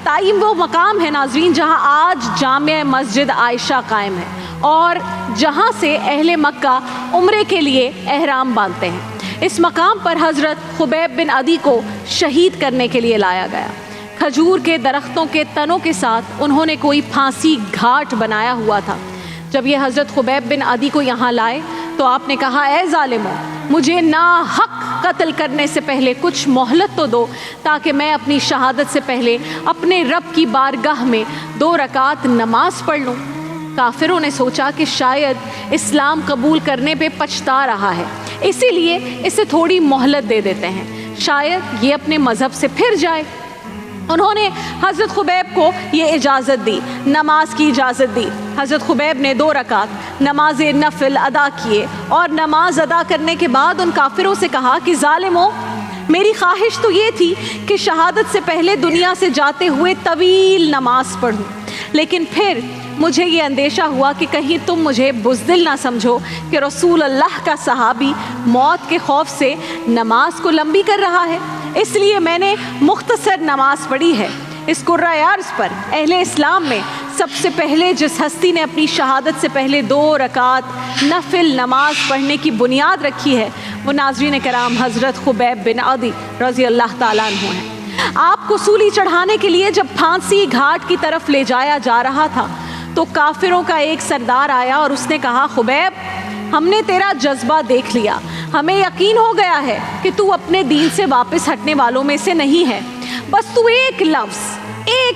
Time वो मकाम है नाज़रीन जहाँ आज जामिया मस्जिद आयशा कायम है और जहाँ से अहले मक्का उम्रे के लिए एहराम बांधते हैं। इस मकाम पर हज़रत खुबैब बिन अदी को शहीद करने के लिए लाया गया। खजूर के दरख्तों के तनों के साथ उन्होंने कोई फांसी घाट बनाया हुआ था। जब ये हज़रत खुबैब बिन अदी को यहाँ लाए तो आपने कहा, ए ज़ालिमों, मुझे नाहक कत्ल करने से पहले कुछ मोहलत तो दो ताकि मैं अपनी शहादत से पहले अपने रब की बारगाह में 2 रकात नमाज पढ़ लूँ। काफिरों ने सोचा कि शायद इस्लाम कबूल करने पे पछता रहा है, इसीलिए इसे थोड़ी मोहलत दे देते हैं, शायद ये अपने मज़हब से फिर जाए। उन्होंने हज़रत खुबैब को ये इजाज़त दी, नमाज की इजाज़त दी। हज़रत खुबैब ने 2 रकात नमाज नफिल अदा किए और नमाज अदा करने के बाद उन काफिरों से कहा कि ज़ालिमों, मेरी ख्वाहिश तो ये थी कि शहादत से पहले दुनिया से जाते हुए तवील नमाज पढ़ूं, लेकिन फिर मुझे ये अंदेशा हुआ कि कहीं तुम मुझे बुज़दिल ना समझो कि रसूल अल्लाह का सहाबी मौत के खौफ से नमाज को लंबी कर रहा है, इसलिए मैंने मुख्तसर नमाज पढ़ी है। इस कुर्राए अर्ज़ पर अहले इस्लाम में सबसे पहले जिस हस्ती ने अपनी शहादत से पहले 2 रकात नफिल नमाज पढ़ने की बुनियाद रखी है वो नाज़रीन कराम हज़रत खुबैब बिन अदी रज़ी अल्लाह ताला अन्हु हैं। आपको सूली चढ़ाने के लिए जब फांसी घाट की तरफ ले जाया जा रहा था तो काफिरों का एक सरदार आया और उसने कहा, खुबैब, हमने तेरा जज्बा देख लिया, हमें यकीन हो गया है कि तू अपने दीन से वापस हटने वालों में से नहीं है। बस तू एक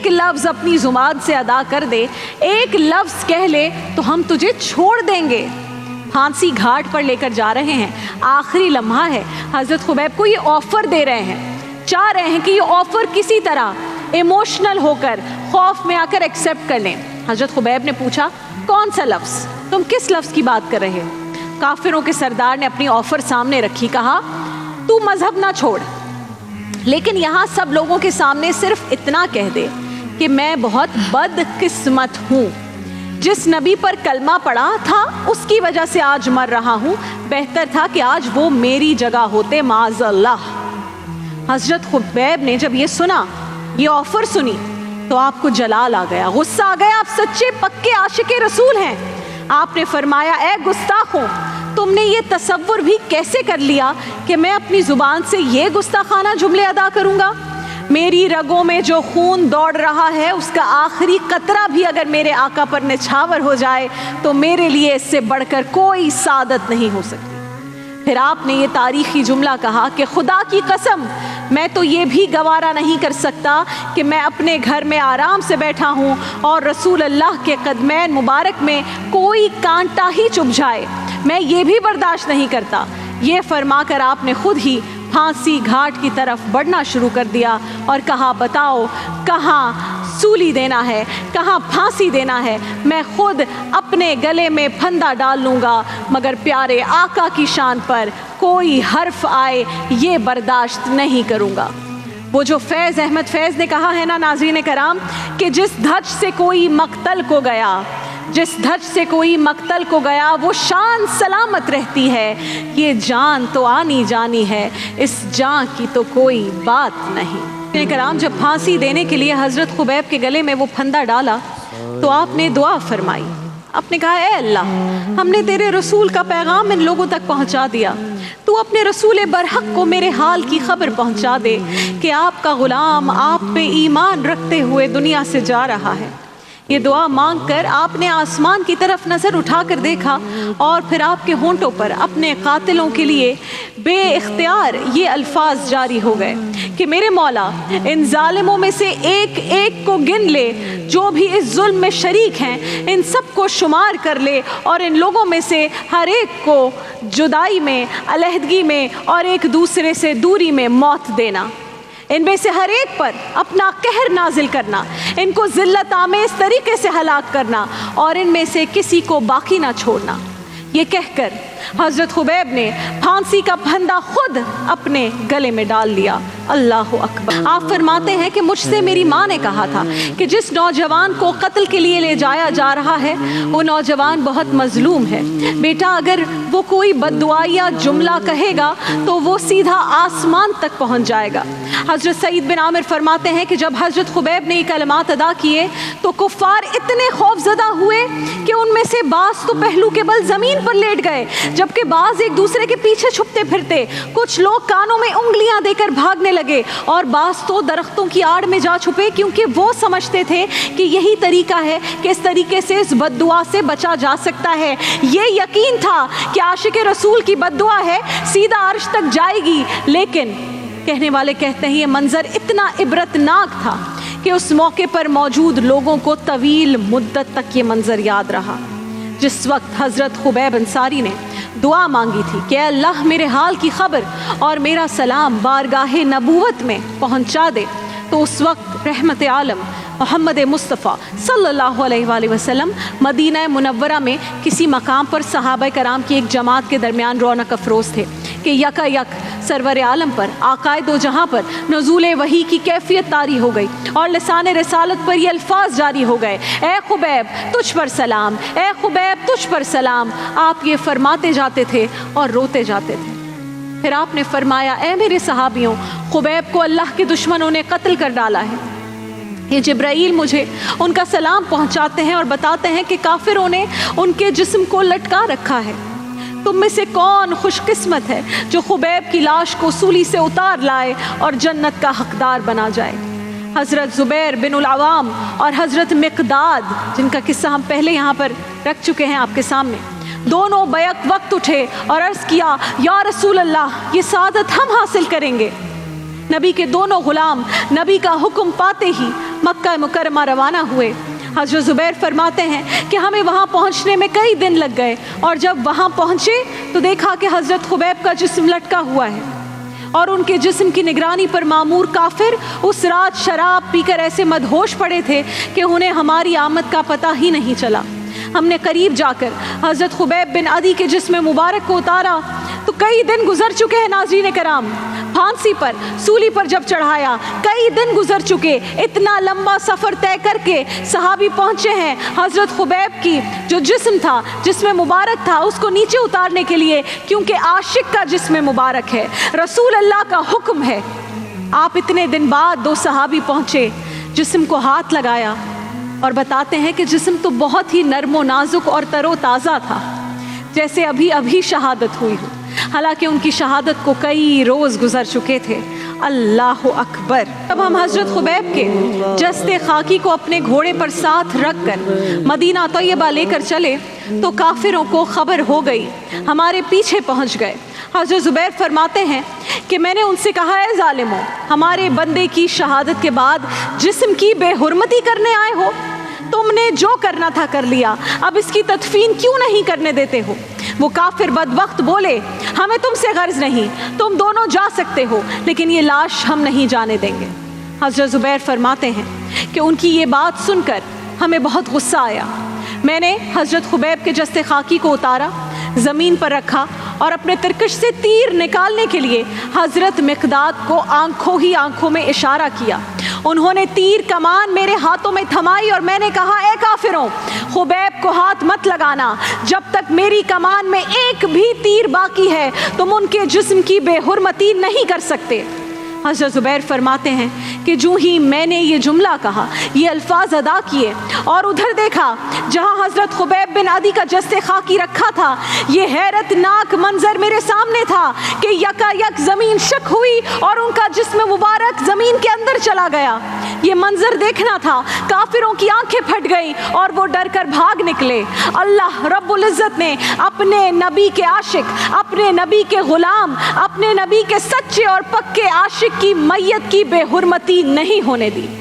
लफ्ज़ अपनी ज़ुबान से अदा कर दे, एक लफ्ज़ कह ले तो हम तुझे छोड़ देंगे। फांसी घाट पर लेकर जा रहे हैं, आखिरी लम्हा है, हज़रत खुबैब को ये ऑफ़र दे रहे हैं, चाह रहे हैं कि ये ऑफ़र किसी तरह इमोशनल होकर खौफ में आकर एक्सेप्ट कर लें। हज़रत खुबैब ने पूछा, कौन सा लफ्ज़, तुम किस लफ्ज़ की बात कर रहे हो? काफिरों के सरदार ने अपनी ऑफ़र सामने रखी, कहा, तू मज़हब ना छोड़, लेकिन यहाँ सब लोगों के सामने सिर्फ इतना कह दे कि मैं बहुत बदकिस्मत हूँ, जिस नबी पर कलमा पड़ा था उसकी वजह से आज मर रहा हूँ, बेहतर था कि आज वो मेरी जगह होते, माज़अल्लाह। हज़रत खुबैब ने जब ये सुना, ये ऑफ़र सुनी, तो आपको जलाल आ गया, गुस्सा आ गया। आप सच्चे पक्के आशिक़े रसूल हैं। आपने फरमाया, ए गुस्ताखों, तुमने ये तसव्वुर भी कैसे कर लिया कि मैं अपनी ज़ुबान से ये गुस्ताखाना जुमले अदा करूँगा? मेरी रगों में जो खून दौड़ रहा है उसका आखिरी कतरा भी अगर मेरे आका पर निछावर हो जाए तो मेरे लिए इससे बढ़कर कोई सादत नहीं हो सकती। फिर आपने ये तारीख़ी जुमला कहा कि खुदा की कसम, मैं तो ये भी गवारा नहीं कर सकता कि मैं अपने घर में आराम से बैठा हूँ और रसूल अल्लाह के कदमैन मुबारक में कोई कांटा ही चुभ जाए, मैं ये भी बर्दाश्त नहीं करता। ये फरमाकर आपने खुद ही फांसी घाट की तरफ बढ़ना शुरू कर दिया और कहा, बताओ कहाँ सूली देना है, कहाँ फांसी देना है, मैं खुद अपने गले में फंदा डाल लूँगा, मगर प्यारे आका की शान पर कोई हर्फ आए ये बर्दाश्त नहीं करूँगा। वो जो फैज़ अहमद फैज़ ने कहा है ना नाज़रीन कराम, कि जिस धज से कोई मक्तल को गया, जिस धज से कोई मक्तल को गया वो शान सलामत रहती है, ये जान तो आनी जानी है, इस जान की तो कोई बात नहीं। कराम जब फांसी देने के लिए हज़रत खुबैब के गले में वो फंदा डाला तो आपने दुआ फरमाई। आपने कहा, ए अल्लाह, हमने तेरे रसूल का पैगाम इन लोगों तक पहुंचा दिया, तू अपने रसूल बरहक को मेरे हाल की खबर पहुंचा दे कि आपका ग़ुलाम आप पे ईमान रखते हुए दुनिया से जा रहा है। ये दुआ मांगकर आपने आसमान की तरफ नज़र उठाकर देखा और फिर आपके होंठों पर अपने कातिलों के लिए बेइख्तियार ये अल्फाज जारी हो गए कि मेरे मौला, इन जालिमों में से एक एक को गिन ले, जो भी इस जुल्म में शरीक हैं इन सब को शुमार कर ले और इन लोगों में से हर एक को जुदाई में, अलहदगी में और एक दूसरे से दूरी में मौत देना। इनमें से हर एक पर अपना कहर नाजिल करना, इनको ज़िल्लत आमेज़ तरीके से हलाक करना और इनमें से किसी को बाकी ना छोड़ना। ये कहकर हज़रत खुबैब ने फांसी का फंदा खुद अपने गले में डाल लिया। अल्लाह अकबर। आप फरमाते हैं कि मुझसे मेरी माँ ने कहा था कि जिस नौजवान को कत्ल के लिए ले जाया जा रहा है वो नौजवान बहुत मजलूम है। बेटा अगर वो कोई बद्दुआ या जुमला कहेगा तो वो सीधा आसमान तक पहुंच जाएगा। हज़रत सईद बिन आमिर फरमाते हैं कि जब हज़रत खुबैब ने ये कलमात अदा किए तो कुफ़ार इतने खौफज़दा हुए कि उनमें से बाज़ तो पहलू के बल ज़मीन पर लेट गए, जबकि बाज़ एक दूसरे के पीछे छुपते फिरते। कुछ लोग कानों में उंगलियां देकर भागने लगे और बाज़ तो दरख्तों की आड़ में जा छुपे, क्योंकि वो समझते थे कि यही तरीका है कि इस तरीके से इस बद्दुआ से बचा जा सकता है। ये यकीन था कि आशिक रसूल की बद्दुआ है सीधा अर्श तक जाएगी। लेकिन कहने वाले कहते हैं ये मंजर इतना इबरतनाक था कि उस मौके पर मौजूद लोगों को तवील मुद्दत तक ये मंजर याद रहा। जिस वक्त हज़रत खुबैब अंसारी ने दुआ मांगी थी कि अल्लाह मेरे हाल की खबर और मेरा सलाम बारगाहे नबूवत में पहुंचा दे, तो उस वक्त रहमत आलम मोहम्मद मुस्तफ़ा सल्लल्लाहु अलैहि वसल्लम मदीना मुनव्वरा में किसी मकाम पर सहाबा कराम की एक जमात के दरमियान रौनक अफरोज़ थे कि यका यक सरवर आलम पर आकाए दो जहाँ पर नज़ूल वही की कैफियत तारी हो गई और लिसान रिसालत पर ये अल्फाज जारी हो गए, ए खुबैब तुझ पर सलाम, ए खुबैब तुझ पर सलाम। आप ये फरमाते जाते थे और रोते जाते थे। फिर आपने फरमाया, ए मेरे सहाबियों, खुबैब को अल्लाह के दुश्मनों ने कत्ल कर डाला है। ये जिब्राईल मुझे उनका सलाम पहुंचाते हैं और बताते हैं कि काफिरों ने उनके जिस्म को लटका रखा है। तुम में से कौन खुशकिस्मत है जो खुबैब की लाश को सूली से उतार लाए और जन्नत का हकदार बना जाए। हज़रत ज़ुबैर बिन उल अवाम और हज़रत मिक़दाद, जिनका किस्सा हम पहले यहाँ पर रख चुके हैं आपके सामने, दोनों बैक वक्त उठे और अर्ज़ किया, या रसूल अल्लाह, ये सादत हम हासिल करेंगे। नबी के दोनों गुलाम नबी का हुक्म पाते ही मक्का मुकरमा रवाना हुए। हज़रत ज़ुबैर फरमाते हैं कि हमें वहाँ पहुँचने में कई दिन लग गए और जब वहाँ पहुँचे तो देखा कि हज़रत खुबैब का जिस्म लटका हुआ है और उनके जिस्म की निगरानी पर मामूर काफिर उस रात शराब पीकर ऐसे मदहोश पड़े थे कि उन्हें हमारी आमद का पता ही नहीं चला। हमने करीब जाकर हज़रत खुबैब बिन अदी के जिस्म मुबारक को उतारा तो कई दिन गुजर चुके हैं नाज़रीन कराम। फांसी पर सूली पर जब चढ़ाया कई दिन गुजर चुके। इतना लंबा सफ़र तय करके सहाबी पहुँचे हैं हज़रत खुबैब की जो जिस्म था, जिस्म मुबारक था, उसको नीचे उतारने के लिए, क्योंकि आशिक का जिस्म मुबारक है, रसूल अल्लाह का हुक्म है। आप इतने दिन बाद दो सहाबी पहुँचे, जिस्म को हाथ लगाया और बताते हैं कि जिस्म तो बहुत ही नर्मो नाजुक और तरोताज़ा था, जैसे अभी अभी शहादत हुई हो। हालांकि उनकी शहादत को कई रोज़ गुजर चुके थे। अल्लाह अकबर। तब हम हज़रत खुबैब के जस्ते खाकी को अपने घोड़े पर साथ रख कर मदीना तैयबा लेकर चले तो काफिरों को खबर हो गई, हमारे पीछे पहुंच गए। हज़रत ज़ुबैर फरमाते हैं कि मैंने उनसे कहा, है ज़ालिमों, हमारे बंदे की शहादत के बाद जिस्म की बेहुरमती करने आए हो? तुमने जो करना था कर लिया, अब इसकी तदफीन क्यों नहीं करने देते हो? वो काफिर बदबख्त बोले, हमें तुमसे गर्ज नहीं, तुम दोनों जा सकते हो, लेकिन ये लाश हम नहीं जाने देंगे। हज़रत ज़ुबैर फरमाते हैं कि उनकी ये बात सुनकर हमें बहुत गुस्सा आया। मैंने हज़रत खुबैब के जस्ते खाकी को उतारा, ज़मीन पर रखा और अपने तिरकश से तीर निकालने के लिए हज़रत मिक़दाद को आंखों ही आंखों में इशारा किया। उन्होंने तीर कमान मेरे हाथों में थमाई और मैंने कहा, ए काफिरों, खुबैब को हाथ मत लगाना, जब तक मेरी कमान में एक भी तीर बाकी है तुम उनके जिस्म की बेहुरमती नहीं कर सकते। हज़रत ज़ुबैर फरमाते हैं कि जो ही मैंने ये जुमला कहा, ये अल्फाज अदा किए और उधर देखा जहाँ हज़रत खुबैब बिन अदी का जस्ते खाकी रखा था, ये हैरतनाक मंजर मेरे सामने था कि यकायक ज़मीन शक हुई और उनका जिस्म मुबारक ज़मीन के अंदर चला गया। ये मंजर देखना था, काफिरों की आंखें फट गई और वो डर कर भाग निकले। अल्लाह रब्बुल इज़्ज़त ने अपने नबी के आशिक, अपने नबी के ग़ुलाम, अपने नबी के सच्चे और पक्के आशिक की मैयत की बेहुरमती नहीं होने दी।